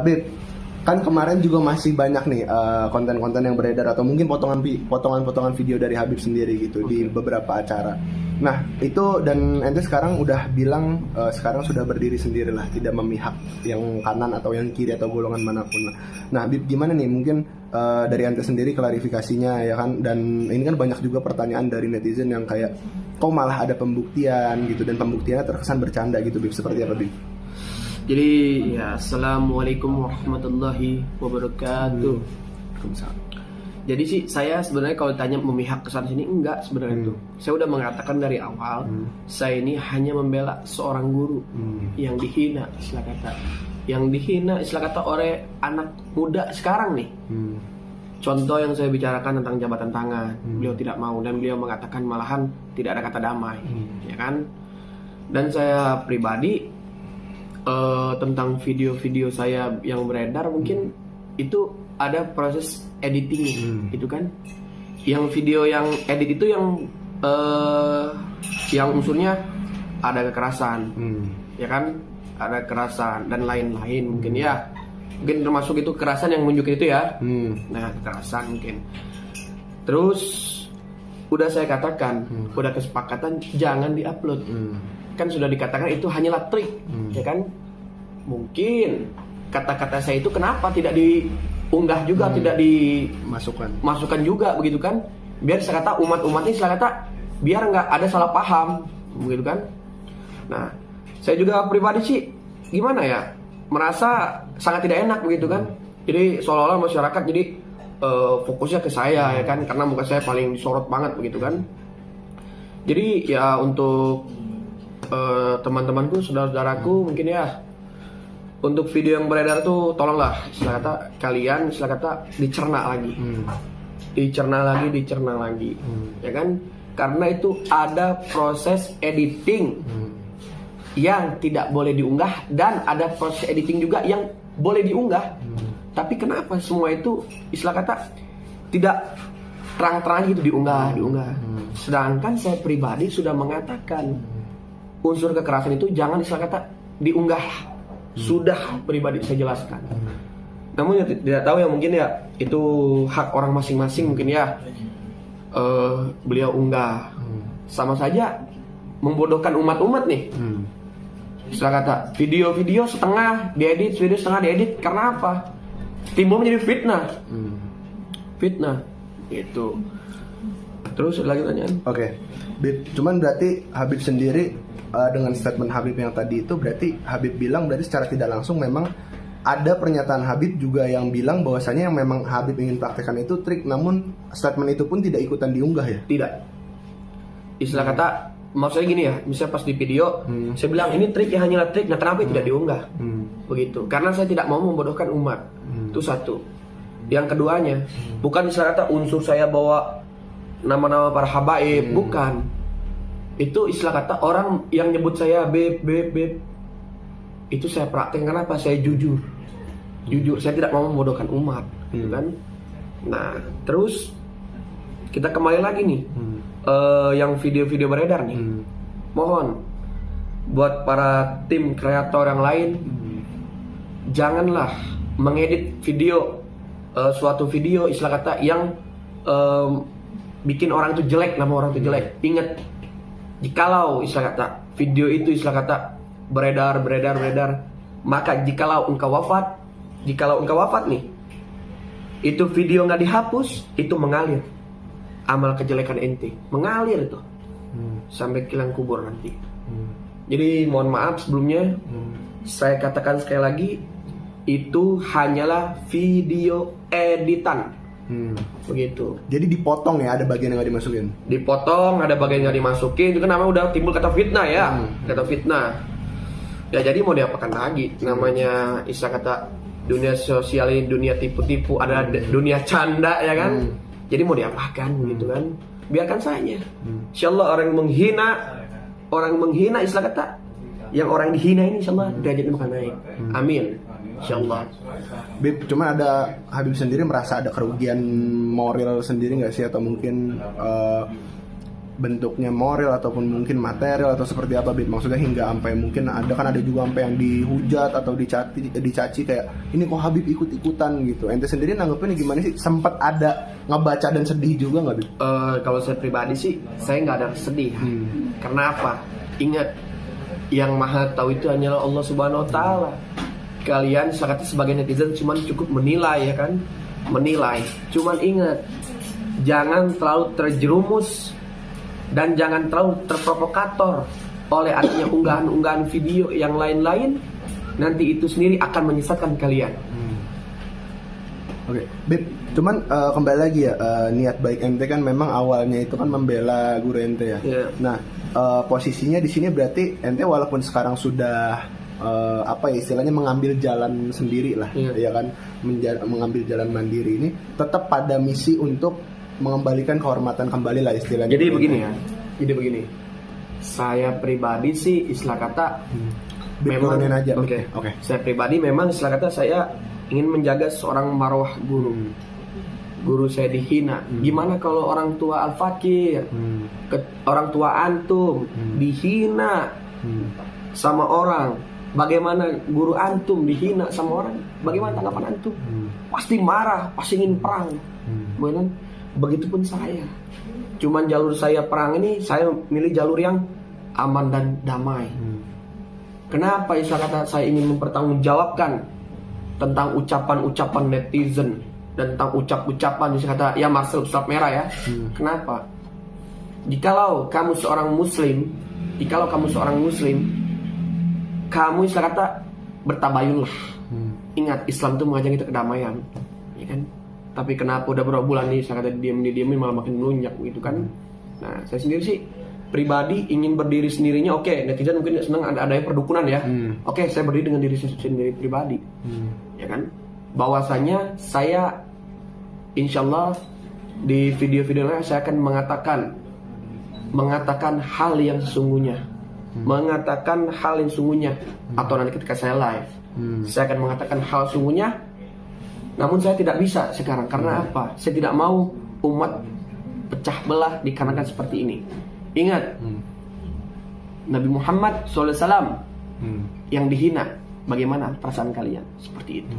Bib, kan kemarin juga masih banyak nih konten-konten yang beredar atau mungkin potongan-potongan video dari Habib sendiri gitu di beberapa acara. Nah itu, dan ente sekarang udah bilang sekarang sudah berdiri sendirilah, tidak memihak yang kanan atau yang kiri atau golongan manapun lah. Nah Bib, gimana nih mungkin dari ente sendiri klarifikasinya ya kan, dan ini kan banyak juga pertanyaan dari netizen yang kayak kok malah ada pembuktian gitu, dan pembuktiannya terkesan bercanda gitu Bib, seperti apa Bib? Jadi ya, assalamualaikum warahmatullahi wabarakatuh. Jadi sih saya sebenarnya kalau ditanya memihak kesana sini, enggak sebenarnya itu. Saya udah mengatakan dari awal, saya ini hanya membela seorang guru yang dihina, istilah kata. Yang dihina istilah kata oleh anak muda sekarang nih. Contoh yang saya bicarakan tentang jabatan tangan, beliau tidak mau, dan beliau mengatakan malahan tidak ada kata damai, ya kan? Dan saya pribadi tentang video-video saya yang beredar, mungkin itu ada proses editing gitu kan. Yang video yang edit itu yang unsurnya ada kekerasan, ya kan, ada kekerasan dan lain-lain mungkin ya. Mungkin termasuk itu kekerasan yang menunjukkan itu ya. Nah, kekerasan mungkin. Terus udah saya katakan, udah kesepakatan jangan diupload. Kan sudah dikatakan itu hanyalah trik, ya kan? Mungkin kata-kata saya itu kenapa tidak diunggah juga, tidak dimasukkan juga begitu kan? Biar saya kata umat-umat ini saya kata biar nggak ada salah paham, begitu kan? Nah, saya juga pribadi sih gimana ya, merasa sangat tidak enak begitu kan? Jadi seolah-olah masyarakat jadi fokusnya ke saya ya kan, karena muka saya paling disorot banget begitu kan? Jadi ya untuk teman-temanku, saudara-saudaraku mungkin ya, untuk video yang beredar tuh tolonglah istilah kata kalian istilah kata dicerna lagi, ya kan? Karena itu ada proses editing yang tidak boleh diunggah, dan ada proses editing juga yang boleh diunggah. Tapi kenapa semua itu istilah kata tidak terang-terang gitu diunggah. Sedangkan saya pribadi sudah mengatakan unsur kekerasan itu jangan istilah kata diunggah. Sudah pribadi saya jelaskan. Namun ya, tidak tahu ya, mungkin ya itu hak orang masing-masing mungkin ya. Beliau unggah, sama saja membodohkan umat-umat nih. Istilah kata video-video setengah diedit, video setengah diedit, karena apa? Timbul menjadi fitnah itu. Terus lagi tanyaan. Oke. Cuman berarti Habib sendiri dengan statement Habib yang tadi itu, berarti Habib bilang berarti secara tidak langsung memang ada pernyataan Habib juga yang bilang bahwasanya yang memang Habib ingin praktekkan itu trik, namun statement itu pun tidak ikutan diunggah ya? Tidak. Istilah kata maksudnya gini ya, misalnya pas di video saya bilang ini trik ya, hanyalah trik. Nah, kenapa tidak diunggah? Begitu. Karena saya tidak mau membodohkan umat. Itu satu. Yang keduanya, bukan istilah kata unsur saya bawa nama-nama para habaib, bukan. Itu istilah kata orang yang nyebut saya beb. Itu saya praktekkan apa? Saya jujur. Saya tidak mau membodohkan umat, gitu kan? Nah, terus kita kembali lagi nih, yang video-video beredar nih. Mohon buat para tim kreator yang lain, janganlah mengedit video, suatu video istilah kata yang bikin orang itu jelek, nama orang itu jelek. Ingat, jikalau istilah kata video itu istilah kata beredar, maka jikalau engkau wafat nih, itu video nggak dihapus, itu mengalir amal kejelekan ente, mengalir itu sampai ke liang kubur nanti. Jadi mohon maaf sebelumnya, saya katakan sekali lagi, itu hanyalah video editan. Begitu. Jadi dipotong ya, ada bagian yang nggak dimasukin. Dipotong, ada bagian yang nggak dimasukin. Itu kan namanya udah timbul kata fitnah ya, kata fitnah. Ya jadi mau diapakan lagi? Namanya istilah kata dunia sosial ini dunia tipu-tipu, ada dunia canda ya kan. Jadi mau diapakan gitu kan? Biarkan saja. Insyaallah orang menghina istilah kata, yang orang dihina ini insyaallah derajatnya bakal naik. Amin. Insyaallah. Bib, cuma ada Habib sendiri merasa ada kerugian moral sendiri nggak sih, atau mungkin bentuknya moral ataupun mungkin material atau seperti apa, Bib? Maksudnya hingga sampai mungkin ada juga sampai yang dihujat atau dicaci kayak ini kok Habib ikut-ikutan gitu. Ente sendiri nanggepinnya gimana sih? Sempat ada ngebaca dan sedih juga nggak, Bib? Kalau saya pribadi sih saya nggak ada sedih. Karena apa? Ingat, yang maha tahu itu hanyalah Allah Subhanahu Wa Taala. Kalian sebagai netizen cuma cukup menilai, ya kan? Menilai. Cuman ingat, jangan terlalu terjerumus dan jangan terlalu terprovokator oleh adanya unggahan-unggahan video yang lain-lain. Nanti itu sendiri akan menyesatkan kalian. Oke, Bib, cuman kembali lagi ya, niat baik ente kan memang awalnya itu kan membela guru ente ya. Yeah. Nah, posisinya di sini berarti ente walaupun sekarang sudah istilahnya mengambil jalan sendiri lah, ya kan, mengambil jalan mandiri ini, tetap pada misi untuk mengembalikan kehormatan kembali lah istilahnya. Jadi begini, saya pribadi sih istilah kata memang aja. Oke. Saya pribadi memang istilah kata saya ingin menjaga seorang marwah guru. Guru saya dihina. Gimana kalau orang tua Al-Fakir, orang tua antum dihina sama orang? Bagaimana guru antum dihina sama orang? Bagaimana tanggapan antum? Pasti marah, pasti ingin perang. Benar? Begitupun saya. Cuman jalur saya perang ini, saya milih jalur yang aman dan damai. Kenapa istilah kata saya ingin mempertanggungjawabkan tentang ucapan-ucapan netizen dan tentang ucapan istilah kata ya Marcel Ustaz Merah ya. Kenapa? Jikalau kamu seorang muslim, kamu istilah kata bertabayunlah. Ingat, Islam itu mengajak kita kedamaian, ya kan? Tapi kenapa udah berapa bulan nih saya kata diam-diam malah makin melunjak gitu kan? Nah, saya sendiri sih pribadi ingin berdiri sendirinya. Oke, netizen mungkin senang ada perdukunan ya. Oke, saya berdiri dengan diri saya sendiri pribadi, ya kan? Bahwasanya saya insyaallah di video-video lain saya akan mengatakan hal yang sesungguhnya, atau nanti ketika saya live, saya akan mengatakan hal sesungguhnya. Namun saya tidak bisa sekarang karena apa? Saya tidak mau umat pecah belah dikarenakan seperti ini. Ingat, Nabi Muhammad SAW yang dihina, bagaimana perasaan kalian? Seperti itu.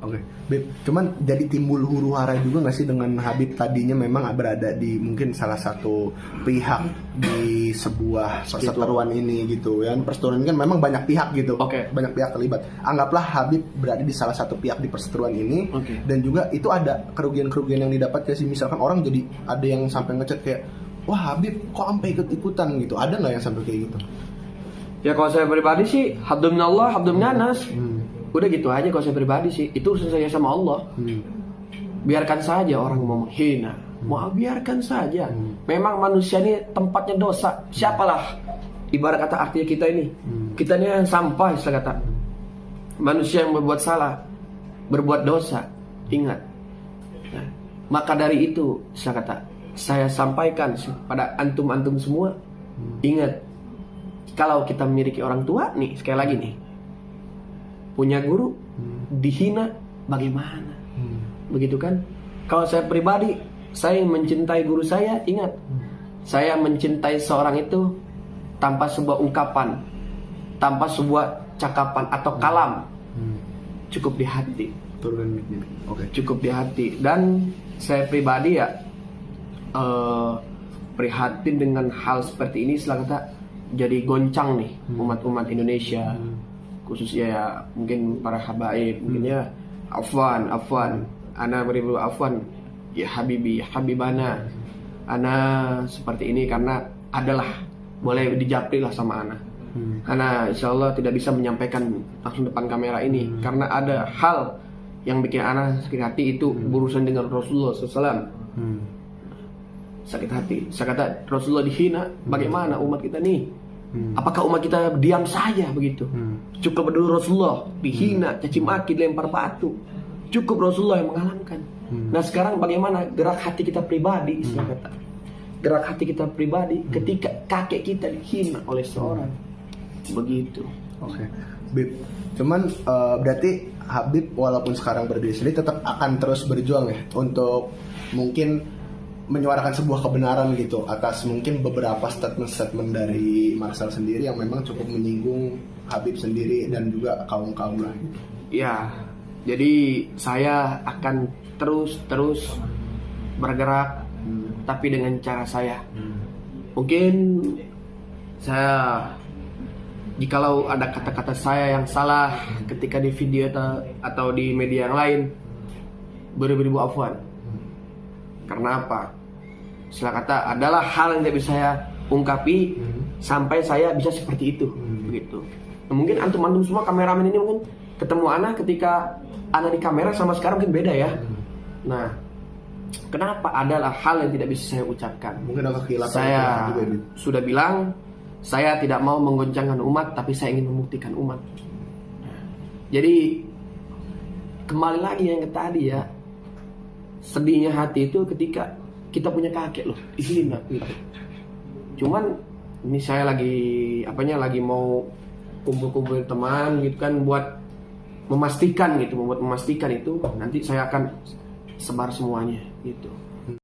Oke, Bib, cuman jadi timbul huru hara juga nggak sih dengan Habib tadinya memang berada di mungkin salah satu pihak di sebuah perseteruan ini gitu ya. Perseteruan ini kan memang banyak pihak gitu, banyak pihak terlibat. Anggaplah Habib berada di salah satu pihak di perseteruan ini, dan juga itu ada kerugian-kerugian yang didapat ya sih. Misalkan orang jadi ada yang sampai ngechat kayak, wah Habib kok sampai ikut-ikutan gitu, ada nggak yang sampai kayak gitu? Ya kalau saya pribadi sih, habdun minallah, habdun minanas. Udah gitu aja kalau saya pribadi sih. Itu urusan saya sama Allah. Biarkan saja orang mau menghina, mau biarkan saja. Memang manusia ini tempatnya dosa. Siapalah ibarat kata artinya kita ini. Kita ini yang sampah istilah kata. Manusia yang berbuat salah, berbuat dosa. Ingat. Nah, maka dari itu istilah kata saya sampaikan pada antum-antum semua. Ingat, kalau kita memiliki orang tua nih, sekali lagi nih, punya guru dihina bagaimana? Begitu kan? Kalau saya pribadi, saya mencintai guru saya. Ingat, saya mencintai seorang itu tanpa sebuah ungkapan, tanpa sebuah cakapan atau kalam, cukup di hati. Cukup di hati. Dan saya pribadi ya prihatin dengan hal seperti ini. Setelah kata jadi goncang nih umat-umat Indonesia. Khususnya ya mungkin para habaib, mungkin ya afwan ana beribu afwan ya habibi habibana, ana seperti ini karena adalah boleh dijapri lah sama ana. Ana insyaallah tidak bisa menyampaikan langsung depan kamera ini karena ada hal yang bikin ana sakit hati, itu berurusan dengan Rasulullah SAW. Sakit hati. Saya kata Rasulullah dihina, bagaimana umat kita nih? Apakah umat kita diam saja begitu? Cukup dulu Rasulullah dihina, caci maki, dilempar batu. Cukup Rasulullah yang mengalahkan. Nah sekarang bagaimana gerak hati kita pribadi? Istilah kata gerak hati kita pribadi ketika kakek kita dihina oleh seorang. Begitu. Oke, Bib. Cuman berarti Habib walaupun sekarang berdiri sendiri tetap akan terus berjuang ya untuk mungkin menyuarakan sebuah kebenaran gitu atas mungkin beberapa statement-statement dari Marcel sendiri yang memang cukup menyinggung Habib sendiri dan juga kaum-kaum lah gitu. Ya, jadi saya akan terus bergerak, tapi dengan cara saya. Mungkin saya, jikalau ada kata-kata saya yang salah ketika di video atau di media yang lain, beribu-ribu afwan. Karena apa? Istilah kata adalah hal yang tidak bisa saya ungkapi sampai saya bisa seperti itu, begitu. Nah, mungkin antum semua kameramen ini mungkin ketemu Ana ketika Ana di kamera sama sekarang mungkin beda ya. Nah, kenapa adalah hal yang tidak bisa saya ucapkan? Mungkin ada kekhilafan Saya juga ini. sudah bilang saya tidak mau menggoncangkan umat, tapi saya ingin membuktikan umat. Jadi kembali lagi yang ke tadi ya, sedihnya hati itu ketika kita punya kakek loh, dihina gitu. Cuman ini saya lagi lagi mau kumpul-kumpul teman gitu kan buat memastikan itu nanti saya akan sebar semuanya gitu.